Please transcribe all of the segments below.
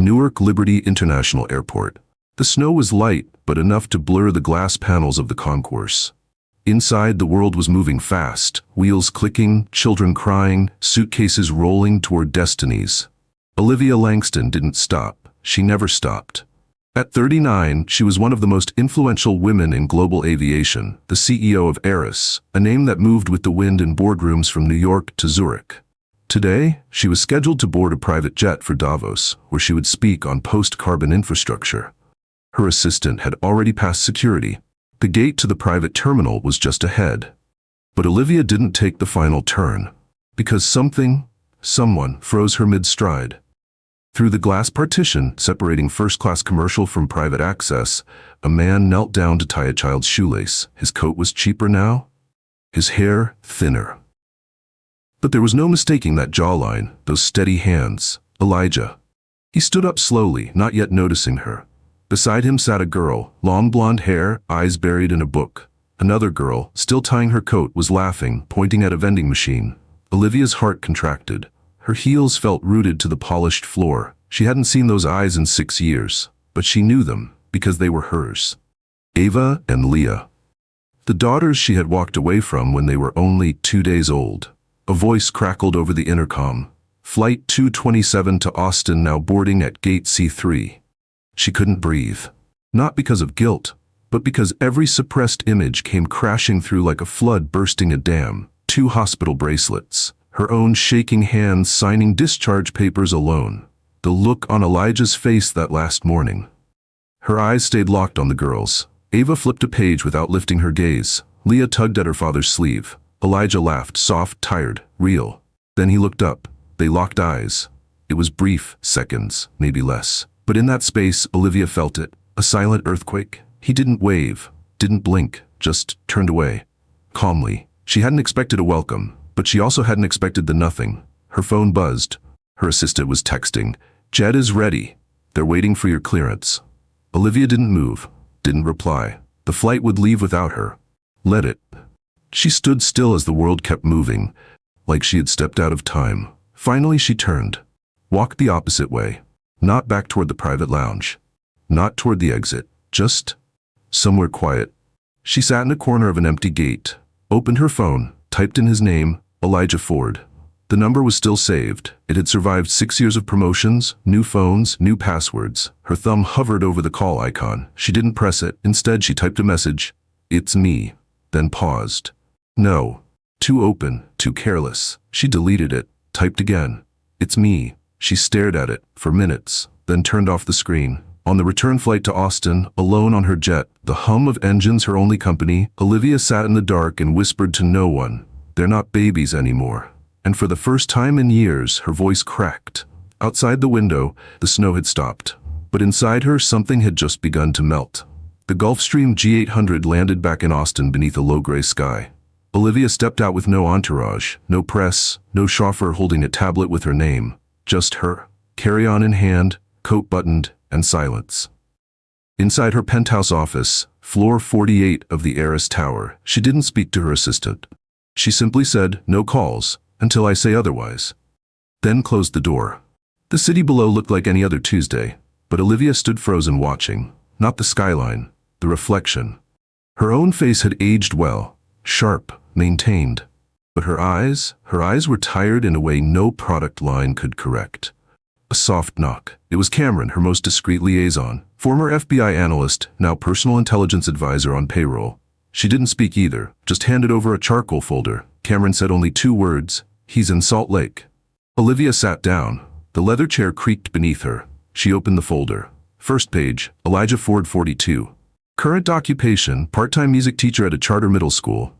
Newark Liberty International Airport. The snow was light, but enough to blur the glass panels of the concourse. Inside, the world was moving fast, wheels clicking, children crying, suitcases rolling toward destinies. Olivia Langston didn't stop. She never stopped. At 39, she was one of the most influential women in global aviation, the CEO of Airbus, a name that moved with the wind in boardrooms from New York to Zurich. Today, she was scheduled to board a private jet for Davos, where she would speak on post-carbon infrastructure. Her assistant had already passed security. The gate to the private terminal was just ahead. But Olivia didn't take the final turn, because someone froze her mid-stride. Through the glass partition separating first-class commercial from private access, a man knelt down to tie a child's shoelace. His coat was cheaper now, his hair thinner. But there was no mistaking that jawline, those steady hands. Elijah. He stood up slowly, not yet noticing her. Beside him sat a girl, long blonde hair, eyes buried in a book. Another girl, still tying her coat, was laughing, pointing at a vending machine. Olivia's heart contracted. Her heels felt rooted to the polished floor. She hadn't seen those eyes in 6 years, but she knew them because they were hers. Ava and Leah. The daughters she had walked away from when they were only 2 days old. A voice crackled over the intercom. Flight 227 to Austin now boarding at gate C3. She couldn't breathe. Not because of guilt, but because every suppressed image came crashing through like a flood bursting a dam. 2 hospital bracelets. Her own shaking hands signing discharge papers alone. The look on Elijah's face that last morning. Her eyes stayed locked on the girls. Ava flipped a page without lifting her gaze. Leah tugged at her father's sleeve. Elijah laughed, soft, tired, real. Then he looked up. They locked eyes. It was brief, seconds, maybe less. But in that space, Olivia felt it. A silent earthquake. He didn't wave, didn't blink, just turned away. Calmly. She hadn't expected a welcome, but she also hadn't expected the nothing. Her phone buzzed. Her assistant was texting. "Jet is ready. They're waiting for your clearance." Olivia didn't move, didn't reply. The flight would leave without her. Let it. She stood still as the world kept moving, like she had stepped out of time. Finally she turned. Walked the opposite way. Not back toward the private lounge. Not toward the exit. Just somewhere quiet. She sat in a corner of an empty gate, opened her phone, typed in his name, Elijah Ford. The number was still saved. It had survived 6 years of promotions, new phones, new passwords. Her thumb hovered over the call icon. She didn't press it. Instead, she typed a message. "It's me." Then paused. No. Too open, too careless. She deleted it, typed again. "It's me." She stared at it for minutes, then turned off the screen. On the return flight to Austin, alone on her jet, the hum of engines her only company, Olivia sat in the dark and whispered to no one, "They're not babies anymore." And for the first time in years, her voice cracked. Outside the window, the snow had stopped. But inside her, something had just begun to melt. The Gulfstream G800 landed back in Austin beneath a low-gray sky. Olivia stepped out with no entourage, no press, no chauffeur holding a tablet with her name. Just her, carry-on in hand, coat buttoned, and silence. Inside her penthouse office, floor 48 of the Airbus Tower, she didn't speak to her assistant. She simply said, "No calls, until I say otherwise." Then closed the door. The city below looked like any other Tuesday, but Olivia stood frozen watching, not the skyline, the reflection. Her own face had aged well, sharp, maintained. But her eyes were tired in a way no product line could correct. A soft knock. It was Cameron, her most discreet liaison, former FBI analyst, now personal intelligence advisor on payroll. She didn't speak either, just handed over a charcoal folder. Cameron said only 2 words, "He's in Salt Lake." Olivia sat down. The leather chair creaked beneath her. She opened the folder. First page, Elijah Ford 42. Current occupation, part-time music teacher at a charter middle school.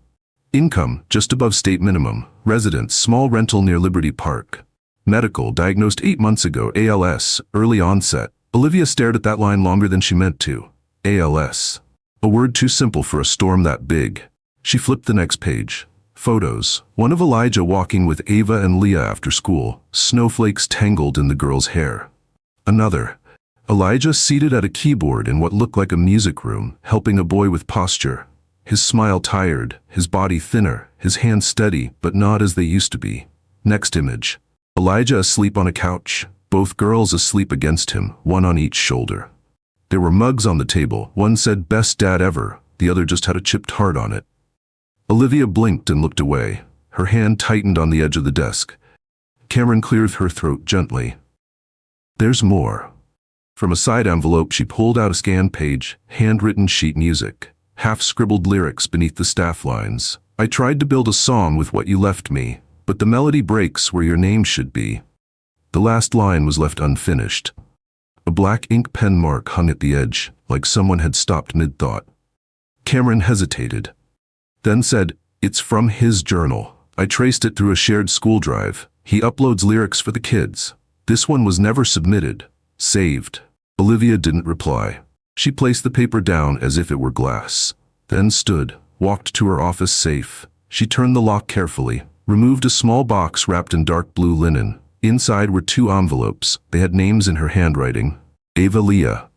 Income, just above state minimum. Residence, small rental near Liberty Park. Medical, diagnosed 8 months ago, ALS, early onset. Olivia stared at that line longer than she meant to. ALS. A word too simple for a storm that big. She flipped the next page. Photos. One of Elijah walking with Ava and Leah after school, snowflakes tangled in the girl's hair. Another. Elijah seated at a keyboard in what looked like a music room, helping a boy with posture. His smile tired, his body thinner, his hands steady, but not as they used to be. Next image. Elijah asleep on a couch, both girls asleep against him, one on each shoulder. There were mugs on the table. One said, "Best dad ever." The other just had a chipped heart on it. Olivia blinked and looked away. Her hand tightened on the edge of the desk. Cameron cleared her throat gently. "There's more." From a side envelope she pulled out a scanned page, handwritten sheet music, half-scribbled lyrics beneath the staff lines. "I tried to build a song with what you left me, but the melody breaks where your name should be." The last line was left unfinished. A black ink pen mark hung at the edge, like someone had stopped mid-thought. Cameron hesitated, then said, "It's from his journal. I traced it through a shared school drive. He uploads lyrics for the kids. This one was never submitted. Saved." Olivia didn't reply. She placed the paper down as if it were glass, then stood, walked to her office safe. She turned the lock carefully, removed a small box wrapped in dark blue linen. Inside were 2 envelopes. They had names in her handwriting. Ava, Leah.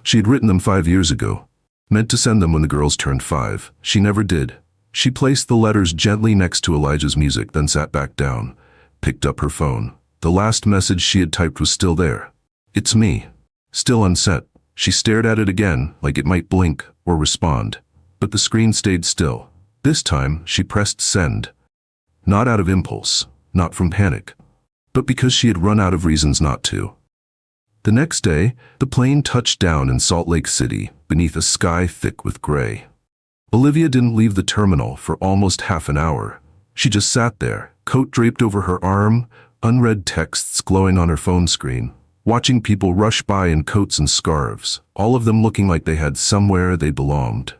She had written them 5 years ago. Meant to send them when the girls turned 5. She never did. She placed the letters gently next to Elijah's music, then sat back down, picked up her phone. The last message she had typed was still there. "It's me." Still unsent. She stared at it again, like it might blink or respond. But the screen stayed still. This time, she pressed send. Not out of impulse, not from panic, but because she had run out of reasons not to. The next day, the plane touched down in Salt Lake City, beneath a sky thick with gray. Olivia didn't leave the terminal for almost half an hour. She just sat there, coat draped over her arm, unread texts glowing on her phone screen, watching people rush by in coats and scarves, all of them looking like they had somewhere they belonged.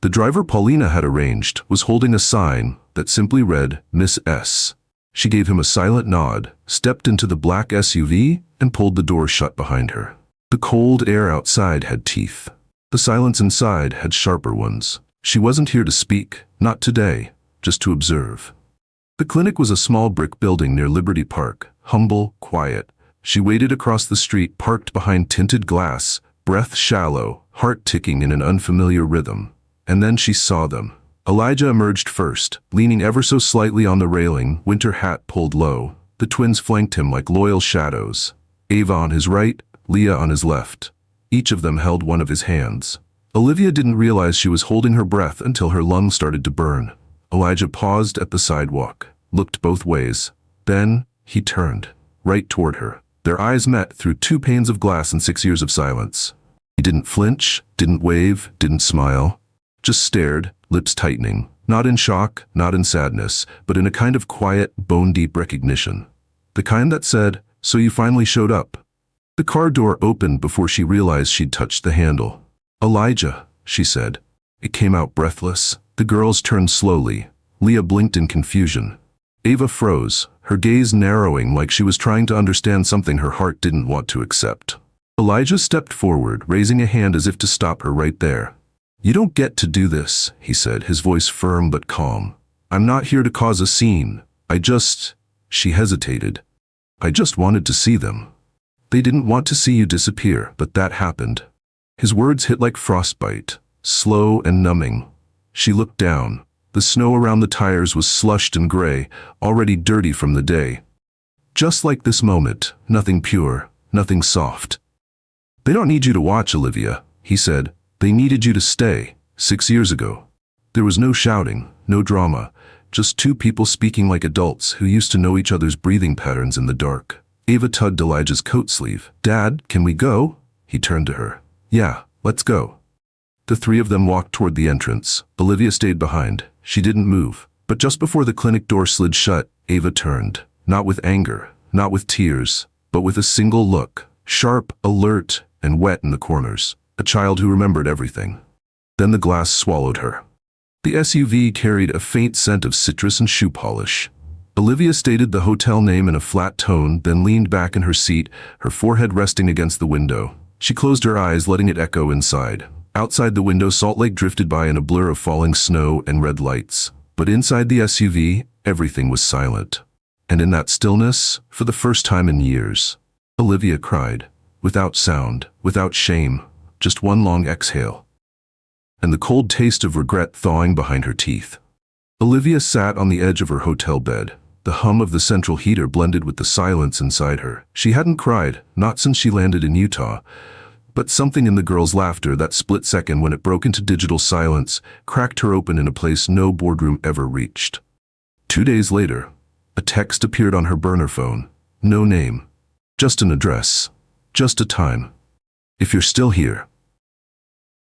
The driver Paulina had arranged was holding a sign that simply read, "Miss S." She gave him a silent nod, stepped into the black SUV, and pulled the door shut behind her. The cold air outside had teeth. The silence inside had sharper ones. She wasn't here to speak, not today, just to observe. The clinic was a small brick building near Liberty Park, humble, quiet. She waited across the street, parked behind tinted glass, breath shallow, heart ticking in an unfamiliar rhythm. And then she saw them. Elijah emerged first, leaning ever so slightly on the railing, winter hat pulled low. The twins flanked him like loyal shadows. Ava on his right, Leah on his left. Each of them held one of his hands. Olivia didn't realize she was holding her breath until her lungs started to burn. Elijah paused at the sidewalk, looked both ways. Then, he turned, right toward her. Their eyes met through 2 panes of glass and 6 years of silence. He didn't flinch, didn't wave, didn't smile. Just stared, lips tightening, not in shock, not in sadness, but in a kind of quiet, bone-deep recognition. The kind that said, "So you finally showed up." The car door opened before she realized she'd touched the handle. "Elijah," she said. It came out breathless. The girls turned slowly. Leah blinked in confusion. Ava froze, her gaze narrowing like she was trying to understand something her heart didn't want to accept. Elijah stepped forward, raising a hand as if to stop her right there. "You don't get to do this," he said, his voice firm but calm. "I'm not here to cause a scene. She hesitated. "I just wanted to see them." "They didn't want to see you disappear, but that happened." His words hit like frostbite, slow and numbing. She looked down. The snow around the tires was slushed and gray, already dirty from the day. Just like this moment, nothing pure, nothing soft. "They don't need you to watch, Olivia," he said. "They needed you to stay, 6 years ago." There was no shouting, no drama, just 2 people speaking like adults who used to know each other's breathing patterns in the dark. Ava tugged Elijah's coat sleeve. "Dad, can we go?" He turned to her. "Yeah, let's go." The 3 of them walked toward the entrance. Olivia stayed behind. She didn't move. But just before the clinic door slid shut, Ava turned. Not with anger, not with tears, but with a single look, sharp, alert, and wet in the corners. A child who remembered everything. Then the glass swallowed her. The SUV carried a faint scent of citrus and shoe polish. Olivia stated the hotel name in a flat tone, then leaned back in her seat, her forehead resting against the window. She closed her eyes, letting it echo inside. Outside the window, Salt Lake drifted by in a blur of falling snow and red lights. But inside the SUV, everything was silent. And in that stillness, for the first time in years, Olivia cried. Without sound, without shame, just one long exhale. And the cold taste of regret thawing behind her teeth. Olivia sat on the edge of her hotel bed. The hum of the central heater blended with the silence inside her. She hadn't cried, not since she landed in Utah. But something in the girl's laughter, that split second when it broke into digital silence, cracked her open in a place no boardroom ever reached. 2 days later, a text appeared on her burner phone. No name. Just an address. Just a time. If you're still here.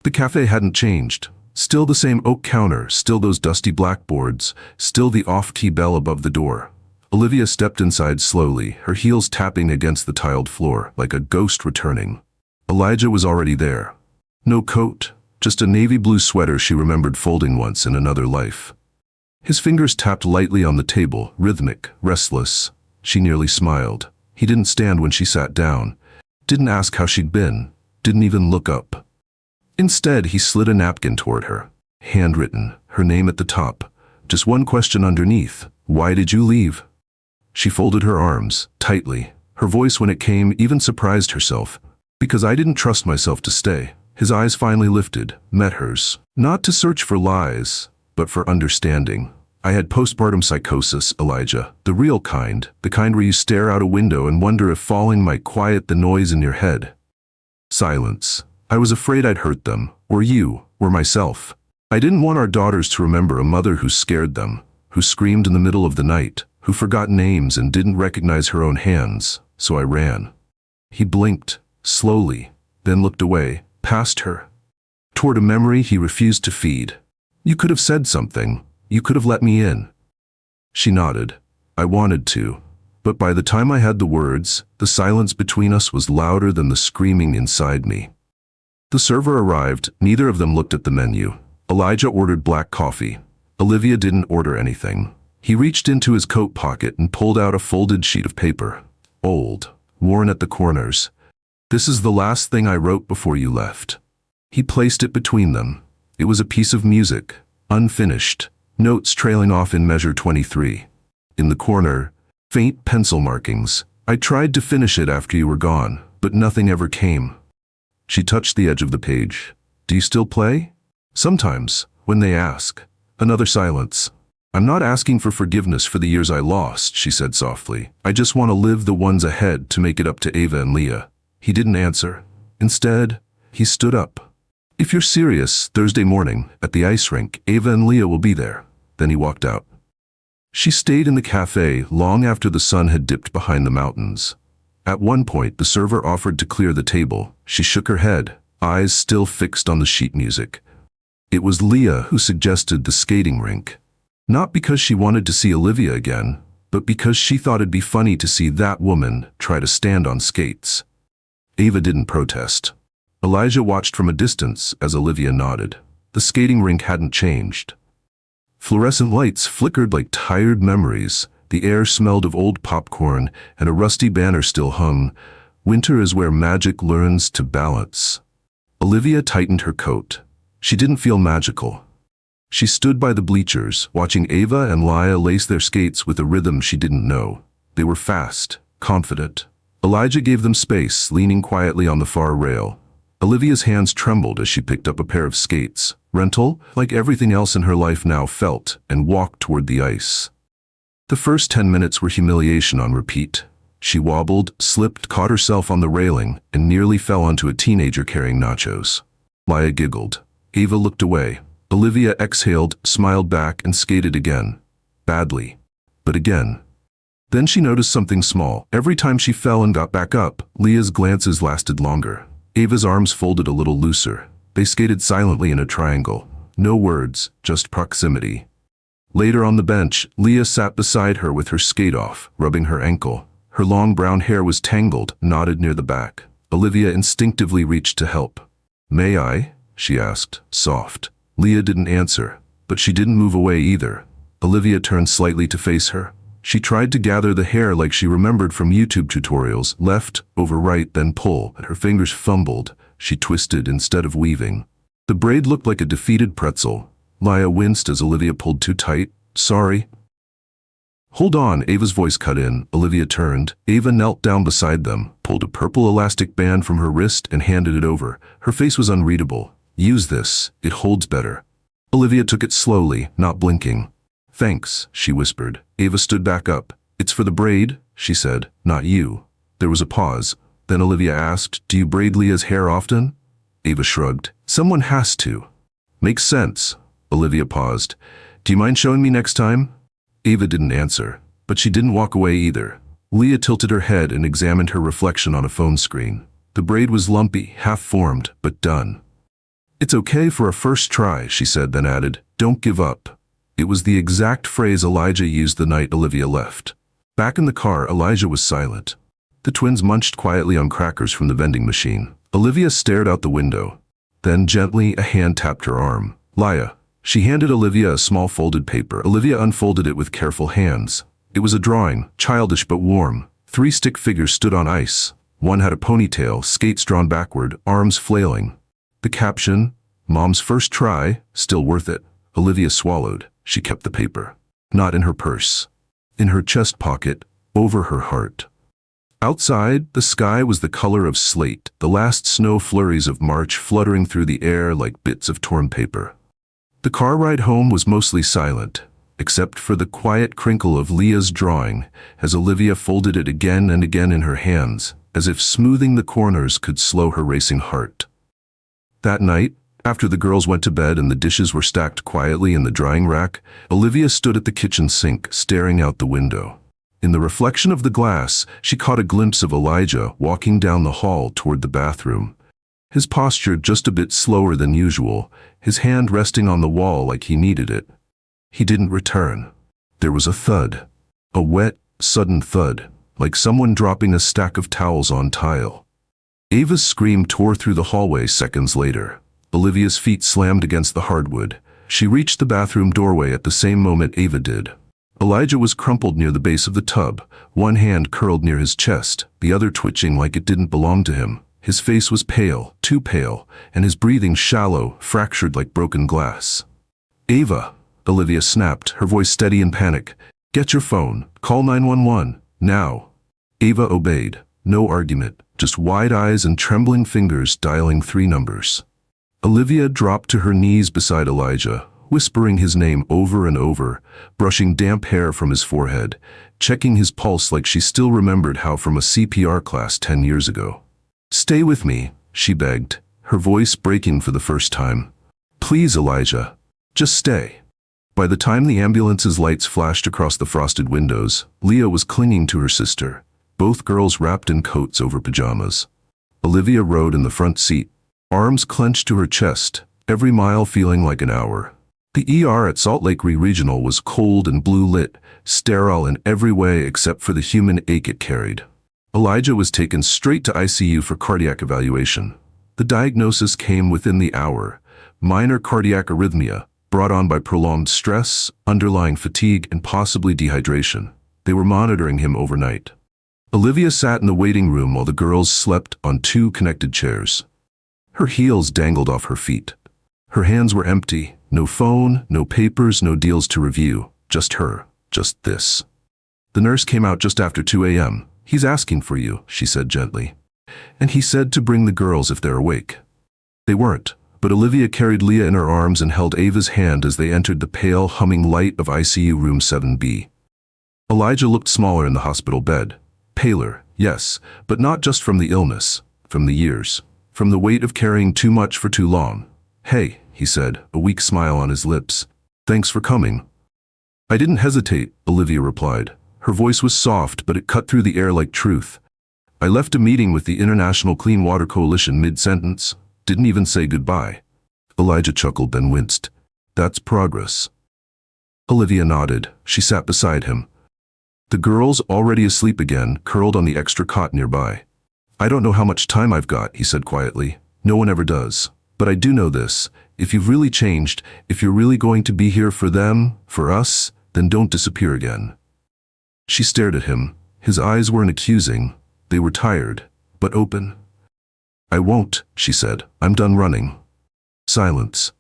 The cafe hadn't changed. Still the same oak counter, still those dusty blackboards, still the off-key bell above the door. Olivia stepped inside slowly, her heels tapping against the tiled floor, like a ghost returning. Elijah was already there. No coat, just a navy blue sweater she remembered folding once in another life. His fingers tapped lightly on the table, rhythmic, restless. She nearly smiled. He didn't stand when she sat down, didn't ask how she'd been, didn't even look up. Instead, he slid a napkin toward her. Handwritten, her name at the top. Just one question underneath. Why did you leave? She folded her arms, tightly. Her voice when it came even surprised herself. Because I didn't trust myself to stay. His eyes finally lifted, met hers. Not to search for lies, but for understanding. I had postpartum psychosis, Elijah. The real kind. The kind where you stare out a window and wonder if falling might quiet the noise in your head. Silence. I was afraid I'd hurt them, or you, or myself. I didn't want our daughters to remember a mother who scared them, who screamed in the middle of the night, who forgot names and didn't recognize her own hands, so I ran. He blinked, slowly, then looked away, past her, toward a memory he refused to feed. You could have said something. You could have let me in. She nodded. I wanted to. But by the time I had the words, the silence between us was louder than the screaming inside me. The server arrived. Neither of them looked at the menu. Elijah ordered black coffee. Olivia didn't order anything. He reached into his coat pocket and pulled out a folded sheet of paper. Old, worn at the corners. This is the last thing I wrote before you left. He placed it between them. It was a piece of music, unfinished, notes trailing off in measure 23. In the corner, faint pencil markings. I tried to finish it after you were gone, but nothing ever came. She touched the edge of the page. Do you still play? Sometimes, when they ask. Another silence. I'm not asking for forgiveness for the years I lost, she said softly. I just want to live the ones ahead to make it up to Ava and Leah. He didn't answer. Instead, he stood up. If you're serious, Thursday morning, at the ice rink, Ava and Leah will be there. Then he walked out. She stayed in the cafe long after the sun had dipped behind the mountains. At one point, the server offered to clear the table. She shook her head, eyes still fixed on the sheet music. It was Leah who suggested the skating rink. Not because she wanted to see Olivia again, but because she thought it'd be funny to see that woman try to stand on skates. Ava didn't protest. Elijah watched from a distance as Olivia nodded. The skating rink hadn't changed. Fluorescent lights flickered like tired memories. The air smelled of old popcorn, and a rusty banner still hung. Winter is where magic learns to balance. Olivia tightened her coat. She didn't feel magical. She stood by the bleachers, watching Ava and Leah lace their skates with a rhythm she didn't know. They were fast, confident. Elijah gave them space, leaning quietly on the far rail. Olivia's hands trembled as she picked up a pair of skates. Rental, like everything else in her life now, felt and walked toward the ice. The first 10 minutes were humiliation on repeat. She wobbled, slipped, caught herself on the railing, and nearly fell onto a teenager carrying nachos. Leah giggled. Ava looked away. Olivia exhaled, smiled back, and skated again. Badly. But again. Then she noticed something small. Every time she fell and got back up, Leah's glances lasted longer. Ava's arms folded a little looser. They skated silently in a triangle. No words, just proximity. Later on the bench, Leah sat beside her with her skate off, rubbing her ankle. Her long brown hair was tangled, knotted near the back. Olivia instinctively reached to help. May I? She asked, soft. Leah didn't answer, but she didn't move away either. Olivia turned slightly to face her. She tried to gather the hair like she remembered from YouTube tutorials, left, over right, then pull, and her fingers fumbled. She twisted instead of weaving. The braid looked like a defeated pretzel. Leah winced as Olivia pulled too tight. Sorry. Hold on, Ava's voice cut in. Olivia turned. Ava knelt down beside them, pulled a purple elastic band from her wrist and handed it over. Her face was unreadable. Use this. It holds better. Olivia took it slowly, not blinking. Thanks, she whispered. Ava stood back up. It's for the braid, she said, not you. There was a pause. Then Olivia asked, do you braid Leah's hair often? Ava shrugged. Someone has to. Makes sense. Olivia paused. Do you mind showing me next time? Ava didn't answer, but she didn't walk away either. Leah tilted her head and examined her reflection on a phone screen. The braid was lumpy, half-formed, but done. It's okay for a first try, she said, then added, don't give up. It was the exact phrase Elijah used the night Olivia left. Back in the car, Elijah was silent. The twins munched quietly on crackers from the vending machine. Olivia stared out the window. Then gently, a hand tapped her arm. Leah. She handed Olivia a small folded paper. Olivia unfolded it with careful hands. It was a drawing, childish but warm. 3 stick figures stood on ice. One had a ponytail, skates drawn backward, arms flailing. The caption, Mom's first try, still worth it. Olivia swallowed. She kept the paper. Not in her purse. In her chest pocket, over her heart. Outside, the sky was the color of slate, the last snow flurries of March fluttering through the air like bits of torn paper. The car ride home was mostly silent, except for the quiet crinkle of Leah's drawing as Olivia folded it again and again in her hands, as if smoothing the corners could slow her racing heart. That night, after the girls went to bed and the dishes were stacked quietly in the drying rack, Olivia stood at the kitchen sink, staring out the window. In the reflection of the glass, she caught a glimpse of Elijah walking down the hall toward the bathroom. His posture just a bit slower than usual, his hand resting on the wall like he needed it. He didn't return. There was a thud. A wet, sudden thud, like someone dropping a stack of towels on tile. Ava's scream tore through the hallway seconds later. Olivia's feet slammed against the hardwood. She reached the bathroom doorway at the same moment Ava did. Elijah was crumpled near the base of the tub, one hand curled near his chest, the other twitching like it didn't belong to him. His face was pale, too pale, and his breathing shallow, fractured like broken glass. Ava, Olivia snapped, her voice steady in panic. Get your phone, call 911, now. Ava obeyed, no argument, just wide eyes and trembling fingers dialing 3 numbers. Olivia dropped to her knees beside Elijah, whispering his name over and over, brushing damp hair from his forehead, checking his pulse like she still remembered how from a CPR class 10 years ago. Stay with me, she begged, her voice breaking for the first time. Please, Elijah, just stay. By the time the ambulance's lights flashed across the frosted windows, Leah was clinging to her sister, both girls wrapped in coats over pajamas. Olivia rode in the front seat, arms clenched to her chest, every mile feeling like an hour. The ER at Salt Lake Regional was cold and blue-lit, sterile in every way except for the human ache it carried. Elijah was taken straight to ICU for cardiac evaluation. The diagnosis came within the hour: minor cardiac arrhythmia, brought on by prolonged stress, underlying fatigue, and possibly dehydration. They were monitoring him overnight. Olivia sat in the waiting room while the girls slept on 2 connected chairs. Her heels dangled off her feet. Her hands were empty. No phone, no papers, no deals to review. Just her. Just this. The nurse came out just after 2 a.m. He's asking for you, she said gently. And he said to bring the girls if they're awake. They weren't, but Olivia carried Leah in her arms and held Ava's hand as they entered the pale, humming light of ICU room 7B. Elijah looked smaller in the hospital bed. Paler, yes, but not just from the illness, from the years, from the weight of carrying too much for too long. Hey, he said, a weak smile on his lips. Thanks for coming. I didn't hesitate, Olivia replied. Her voice was soft, but it cut through the air like truth. I left a meeting with the International Clean Water Coalition mid-sentence. Didn't even say goodbye. Elijah chuckled, then winced. That's progress. Olivia nodded. She sat beside him. The girls, already asleep again, curled on the extra cot nearby. I don't know how much time I've got, he said quietly. No one ever does. But I do know this. If you've really changed, if you're really going to be here for them, for us, then don't disappear again. She stared at him. His eyes weren't accusing. They were tired, but open. I won't, she said. I'm done running. Silence.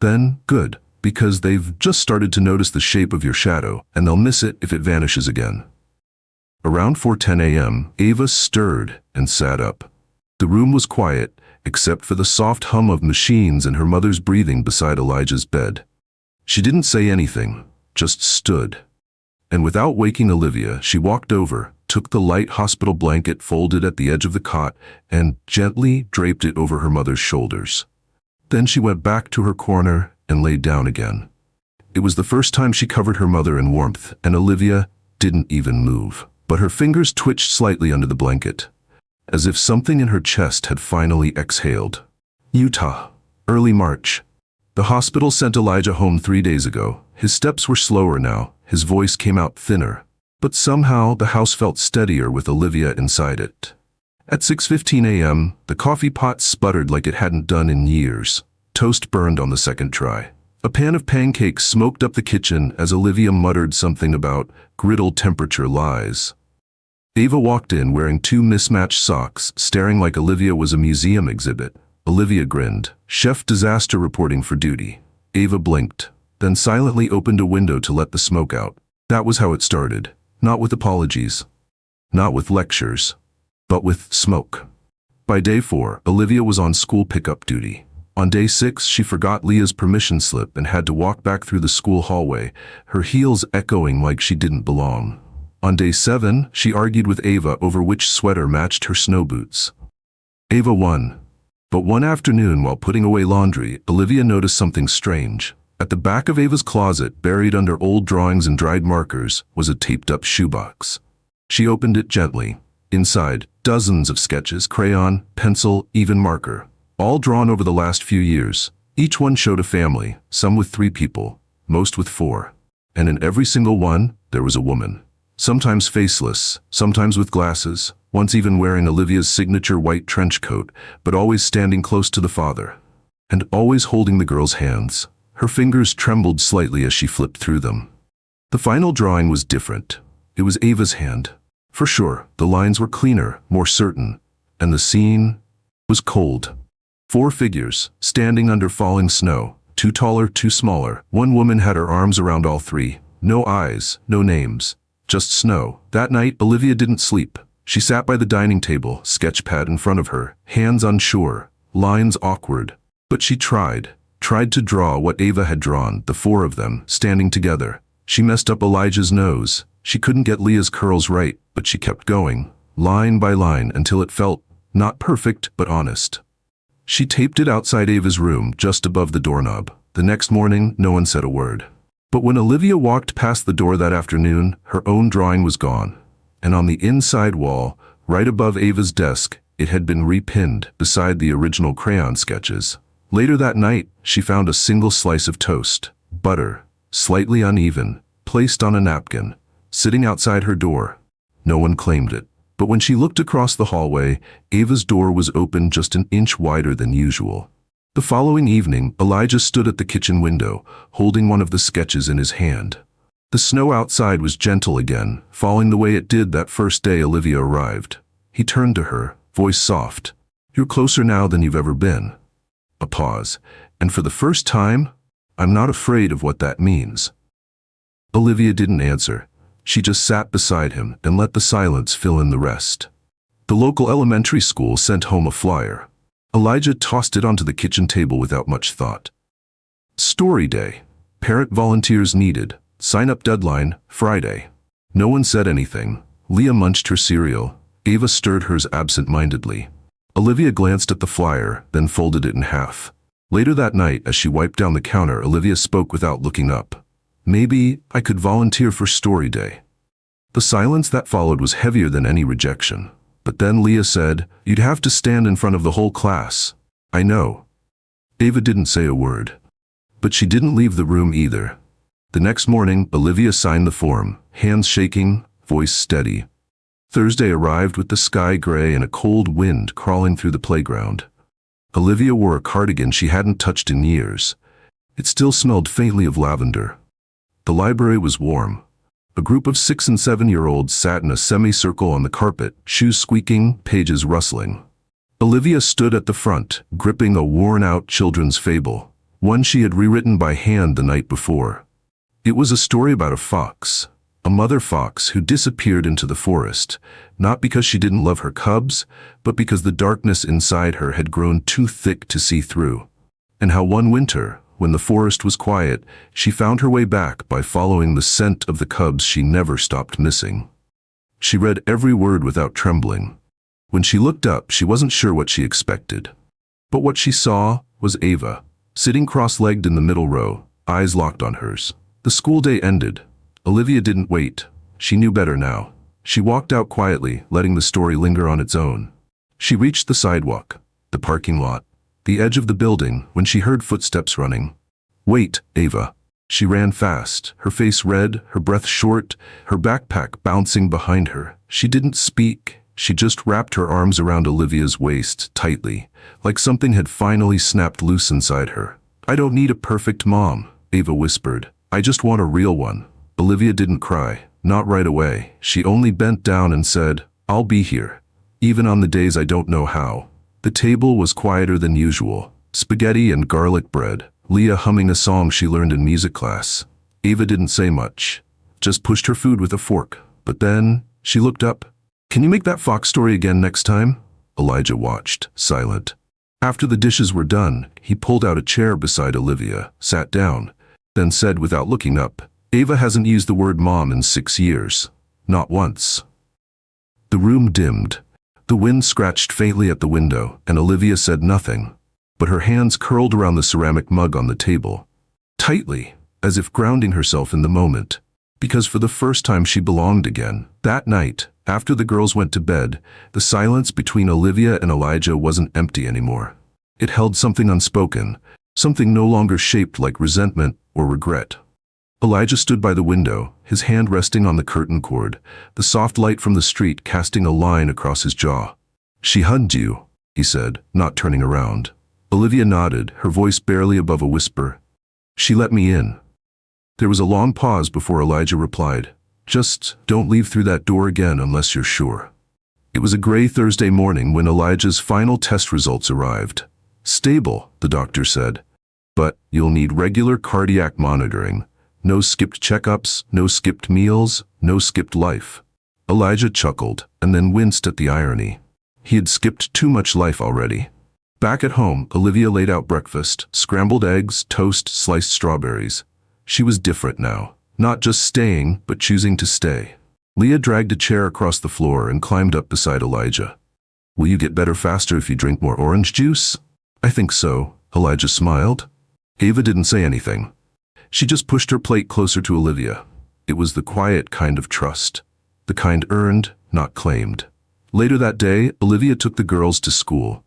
Then, good, because they've just started to notice the shape of your shadow, and they'll miss it if it vanishes again. Around 4:10 a.m., Ava stirred and sat up. The room was quiet, except for the soft hum of machines and her mother's breathing beside Elijah's bed. She didn't say anything, just stood. And without waking Olivia, she walked over, took the light hospital blanket folded at the edge of the cot, and gently draped it over her mother's shoulders. Then she went back to her corner and lay down again. It was the first time she covered her mother in warmth, and Olivia didn't even move. But her fingers twitched slightly under the blanket, as if something in her chest had finally exhaled. Utah, early March. The hospital sent Elijah home 3 days ago. His steps were slower now, his voice came out thinner. But somehow the house felt steadier with Olivia inside it. At 6:15 a.m., the coffee pot sputtered like it hadn't done in years. Toast burned on the second try. A pan of pancakes smoked up the kitchen as Olivia muttered something about griddle temperature lies. Ava walked in wearing 2 mismatched socks, staring like Olivia was a museum exhibit. Olivia grinned. Chef disaster reporting for duty. Ava blinked, then silently opened a window to let the smoke out. That was how it started. Not with apologies. Not with lectures. But with smoke. By day 4, Olivia was on school pickup duty. On day 6, she forgot Leah's permission slip and had to walk back through the school hallway, her heels echoing like she didn't belong. On day 7, she argued with Ava over which sweater matched her snow boots. Ava won. But one afternoon while putting away laundry, Olivia noticed something strange. At the back of Ava's closet, buried under old drawings and dried markers, was a taped-up shoebox. She opened it gently. Inside, dozens of sketches, crayon, pencil, even marker, all drawn over the last few years. Each one showed a family, some with 3 people, most with 4. And in every single one, there was a woman. Sometimes faceless, sometimes with glasses, once even wearing Olivia's signature white trench coat, but always standing close to the father. And always holding the girl's hands. Her fingers trembled slightly as she flipped through them. The final drawing was different. It was Ava's hand. For sure, the lines were cleaner, more certain, and the scene was cold. 4 figures, standing under falling snow, 2 taller, 2 smaller. One woman had her arms around all 3. No eyes, no names, just snow. That night, Olivia didn't sleep. She sat by the dining table, sketch pad in front of her, hands unsure, lines awkward. But she tried to draw what Ava had drawn, the 4 of them, standing together. She messed up Elijah's nose. She couldn't get Leah's curls right, but she kept going, line by line, until it felt not perfect, but honest. She taped it outside Ava's room, just above the doorknob. The next morning, no one said a word. But when Olivia walked past the door that afternoon, her own drawing was gone. And on the inside wall, right above Ava's desk, it had been repinned beside the original crayon sketches. Later that night, she found a single slice of toast, butter, slightly uneven, placed on a napkin, sitting outside her door. No one claimed it. But when she looked across the hallway, Ava's door was open just an inch wider than usual. The following evening, Elijah stood at the kitchen window, holding one of the sketches in his hand. The snow outside was gentle again, falling the way it did that first day Olivia arrived. He turned to her, voice soft. "You're closer now than you've ever been." A pause. "And for the first time, I'm not afraid of what that means." Olivia didn't answer. She just sat beside him and let the silence fill in the rest. The local elementary school sent home a flyer. Elijah tossed it onto the kitchen table without much thought. Story day. Parent volunteers needed. Sign-up deadline, Friday. No one said anything. Leah munched her cereal. Ava stirred hers absent-mindedly. Olivia glanced at the flyer, then folded it in half. Later that night, as she wiped down the counter, Olivia spoke without looking up. "Maybe I could volunteer for story day." The silence that followed was heavier than any rejection. But then Leah said, "You'd have to stand in front of the whole class." "I know." Ava didn't say a word. But she didn't leave the room either. The next morning, Olivia signed the form, hands shaking, voice steady. Thursday arrived with the sky gray and a cold wind crawling through the playground. Olivia wore a cardigan she hadn't touched in years. It still smelled faintly of lavender. The library was warm. A group of 6- and 7-year-olds sat in a semicircle on the carpet, shoes squeaking, pages rustling. Olivia stood at the front, gripping a worn-out children's fable, one she had rewritten by hand the night before. It was a story about a fox, a mother fox who disappeared into the forest, not because she didn't love her cubs, but because the darkness inside her had grown too thick to see through. And how one winter, when the forest was quiet, she found her way back by following the scent of the cubs she never stopped missing. She read every word without trembling. When she looked up, she wasn't sure what she expected. But what she saw was Ava, sitting cross-legged in the middle row, eyes locked on hers. The school day ended. Olivia didn't wait. She knew better now. She walked out quietly, letting the story linger on its own. She reached the sidewalk, the parking lot, the edge of the building, when she heard footsteps running. "Wait, Ava." She ran fast, her face red, her breath short, her backpack bouncing behind her. She didn't speak. She just wrapped her arms around Olivia's waist tightly, like something had finally snapped loose inside her. "I don't need a perfect mom," Ava whispered. "I just want a real one." Olivia didn't cry, not right away. She only bent down and said, "I'll be here, even on the days I don't know how." The table was quieter than usual. Spaghetti and garlic bread, Leah humming a song she learned in music class. Ava didn't say much, just pushed her food with a fork. But then, she looked up. "Can you make that fox story again next time?" Elijah watched, silent. After the dishes were done, he pulled out a chair beside Olivia, sat down, then said without looking up, "Ava hasn't used the word mom in 6 years. Not once." The room dimmed. The wind scratched faintly at the window, and Olivia said nothing, but her hands curled around the ceramic mug on the table, tightly, as if grounding herself in the moment, because for the first time she belonged again. That night, after the girls went to bed, the silence between Olivia and Elijah wasn't empty anymore. It held something unspoken, something no longer shaped like resentment or regret. Elijah stood by the window, his hand resting on the curtain cord, the soft light from the street casting a line across his jaw. "She hugged you," he said, not turning around. Olivia nodded, her voice barely above a whisper. "She let me in." There was a long pause before Elijah replied, "Just don't leave through that door again unless you're sure." It was a gray Thursday morning when Elijah's final test results arrived. "Stable," the doctor said, "but you'll need regular cardiac monitoring. No skipped checkups, no skipped meals, no skipped life." Elijah chuckled, and then winced at the irony. He had skipped too much life already. Back at home, Olivia laid out breakfast, scrambled eggs, toast, sliced strawberries. She was different now, not just staying, but choosing to stay. Leah dragged a chair across the floor and climbed up beside Elijah. "Will you get better faster if you drink more orange juice?" "I think so," Elijah smiled. Ava didn't say anything. She just pushed her plate closer to Olivia. It was the quiet kind of trust, the kind earned, not claimed. Later that day, Olivia took the girls to school.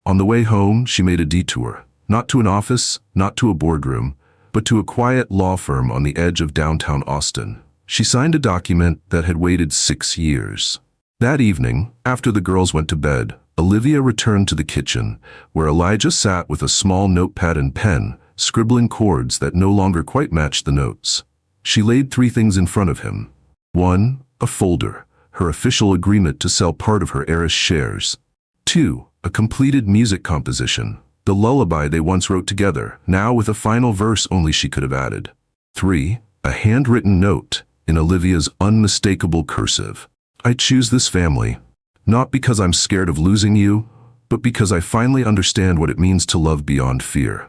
On the way home, she made a detour, not to an office, not to a boardroom, but to a quiet law firm on the edge of downtown Austin. She signed a document that had waited 6 years. That evening, after the girls went to bed, Olivia returned to the kitchen, where Elijah sat with a small notepad and pen, scribbling chords that no longer quite matched the notes. She laid 3 things in front of him. 1, a folder, her official agreement to sell part of her heiress shares. 2, a completed music composition, the lullaby they once wrote together, now with a final verse only she could have added. 3, a handwritten note, in Olivia's unmistakable cursive. "I choose this family, not because I'm scared of losing you, but because I finally understand what it means to love beyond fear."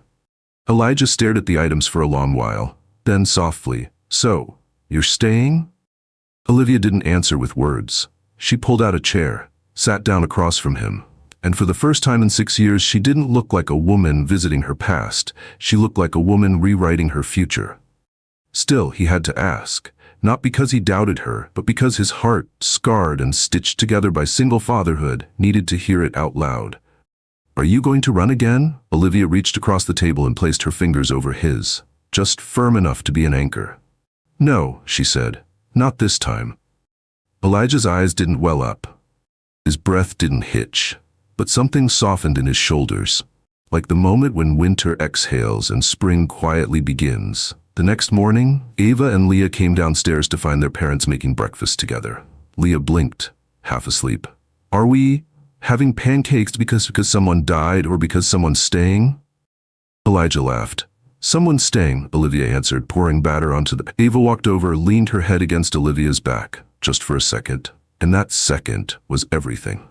Elijah stared at the items for a long while, then softly, "So, you're staying?" Olivia didn't answer with words. She pulled out a chair, sat down across from him, and for the first time in 6 years she didn't look like a woman visiting her past, she looked like a woman rewriting her future. Still, he had to ask, not because he doubted her, but because his heart, scarred and stitched together by single fatherhood, needed to hear it out loud. "Are you going to run again?" Olivia reached across the table and placed her fingers over his, just firm enough to be an anchor. "No," she said, "not this time." Elijah's eyes didn't well up. His breath didn't hitch, but something softened in his shoulders, like the moment when winter exhales and spring quietly begins. The next morning, Ava and Leah came downstairs to find their parents making breakfast together. Leah blinked, half asleep. "Are we having pancakes because someone died or because someone's staying?" Elijah laughed. "Someone's staying," Olivia answered, pouring batter onto the... Ava walked over, leaned her head against Olivia's back, just for a second, and that second was everything.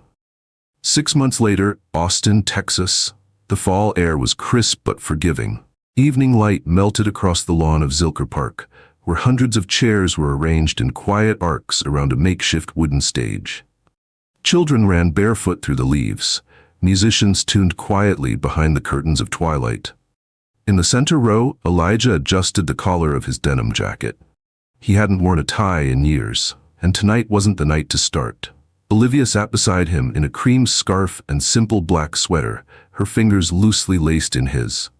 6 months later, Austin, Texas. The fall air was crisp but forgiving. Evening light melted across the lawn of Zilker Park, where hundreds of chairs were arranged in quiet arcs around a makeshift wooden stage. Children ran barefoot through the leaves. Musicians tuned quietly behind the curtains of twilight. In the center row, Elijah adjusted the collar of his denim jacket. He hadn't worn a tie in years, and tonight wasn't the night to start. Olivia sat beside him in a cream scarf and simple black sweater, her fingers loosely laced in his.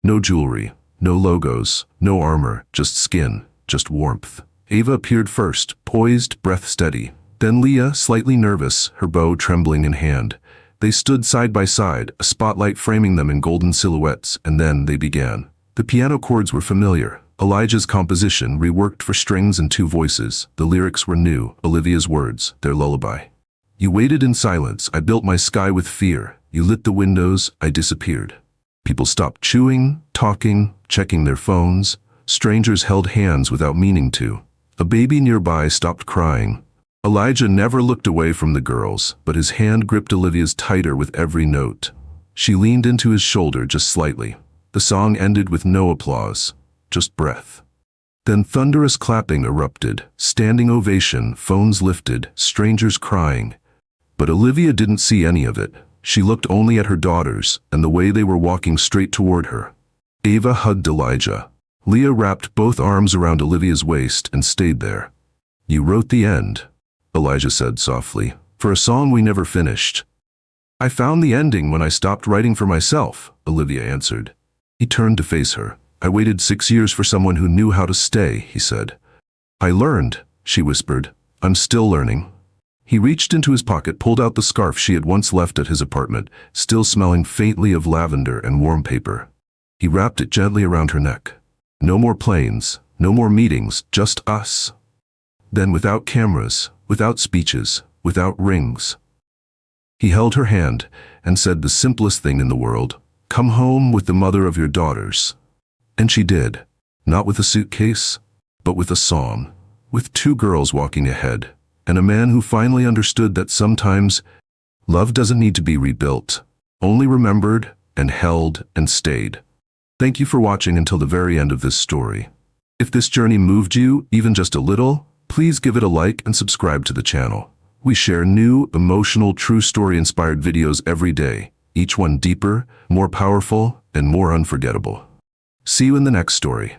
No jewelry, no logos, no armor, just skin, just warmth. Ava appeared first, poised, breath steady. Then Leah, slightly nervous, her bow trembling in hand. They stood side by side, a spotlight framing them in golden silhouettes, and then they began. The piano chords were familiar. Elijah's composition, reworked for strings and two voices. The lyrics were new, Olivia's words, their lullaby. You waited in silence, I built my sky with fear. You lit the windows, I disappeared. People stopped chewing, talking, checking their phones. Strangers held hands without meaning to. A baby nearby stopped crying. Elijah never looked away from the girls, but his hand gripped Olivia's tighter with every note. She leaned into his shoulder just slightly. The song ended with no applause, just breath. Then thunderous clapping erupted, standing ovation, phones lifted, strangers crying. But Olivia didn't see any of it. She looked only at her daughters and the way they were walking straight toward her. Ava hugged Elijah. Leah wrapped both arms around Olivia's waist and stayed there. You wrote the end, Elijah said softly, for a song we never finished. I found the ending when I stopped writing for myself, Olivia answered. He turned to face her. I waited 6 years for someone who knew how to stay, he said. I learned, she whispered. I'm still learning. He reached into his pocket, pulled out the scarf she had once left at his apartment, still smelling faintly of lavender and warm paper. He wrapped it gently around her neck. No more planes, no more meetings, just us. Then without cameras, without speeches, without rings. He held her hand and said the simplest thing in the world, come home with the mother of your daughters. And she did, not with a suitcase, but with a song, with 2 girls walking ahead, and a man who finally understood that sometimes love doesn't need to be rebuilt, only remembered and held and stayed. Thank you for watching until the very end of this story. If this journey moved you, even just a little, please give it a like and subscribe to the channel. We share new, emotional, true story-inspired videos every day, each one deeper, more powerful, and more unforgettable. See you in the next story.